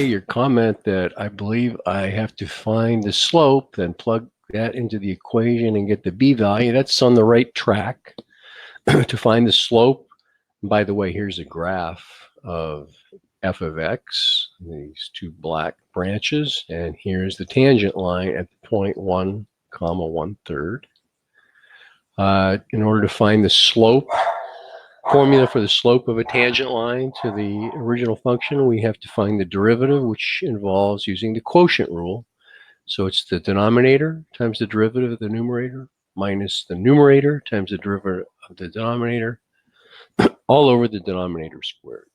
okay, your comment that I believe I have to find the slope, then plug that into the equation and get the b value, that's on the right track. To find the slope, by the way, here's a graph of f of x, these two black branches, and here's the tangent line at the point 1, 1/3. In order to find the slope, formula for the slope of a tangent line to the original function, we have to find the derivative, which involves using the quotient rule. So it's the denominator times the derivative of the numerator minus the numerator times the derivative of the denominator all over the denominator squared.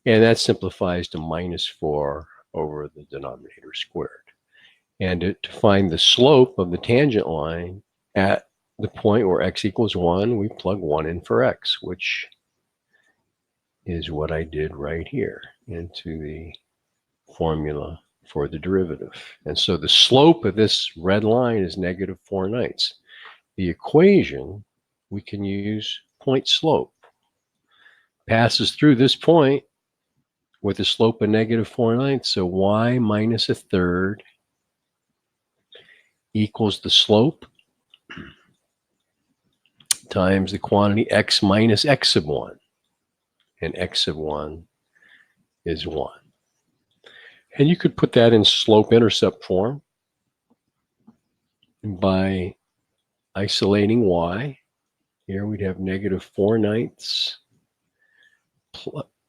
And that simplifies to -4 over the denominator squared. And to find the slope of the tangent line at the point where x equals 1, we plug 1 in for x, which is what I did right here into the formula for the derivative. And so the slope of this red line is -4/9. The equation, we can use point slope. Passes through this point with a slope of -4/9. So y minus 1/3 equals the slope times the quantity x minus x sub 1. And x sub 1 is 1. And you could put that in slope-intercept form by isolating y. Here we'd have -4/9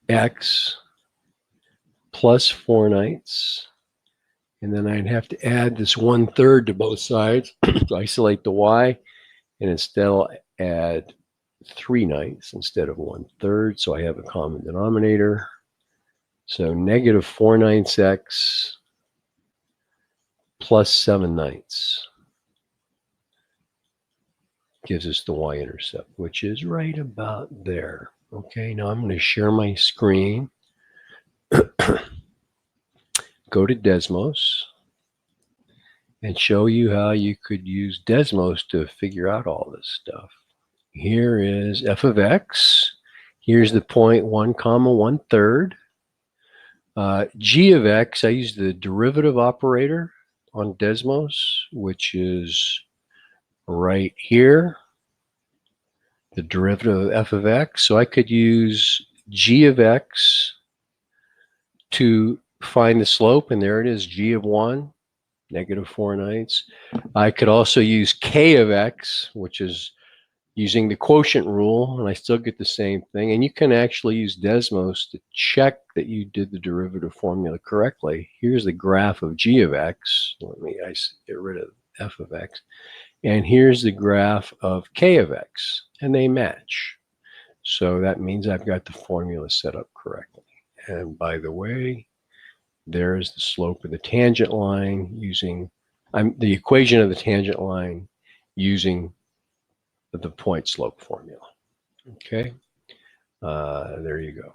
x plus 4/9. And then I'd have to add this 1/3 to both sides to isolate the y. And instead I'll add 3/9 instead of 1/3. So I have a common denominator. So -4/9 x plus 7/9 gives us the y-intercept, which is right about there. Okay, now I'm going to share my screen. Go to Desmos and show you how you could use Desmos to figure out all this stuff. Here is f of x. Here's the point 1, 1/3. G of x, I use the derivative operator on Desmos, which is right here, the derivative of f of x. So I could use g of x to find the slope, and there it is, g of 1, -4/9. I could also use k of x, which is using the quotient rule, and I still get the same thing. And you can actually use Desmos to check that you did the derivative formula correctly. Here's the graph of g of x. Let me get rid of f of x. And here's the graph of k of x, and they match. So that means I've got the formula set up correctly. And by the way, there's the slope of the tangent line using the equation of the tangent line using the point slope formula. Okay, there you go.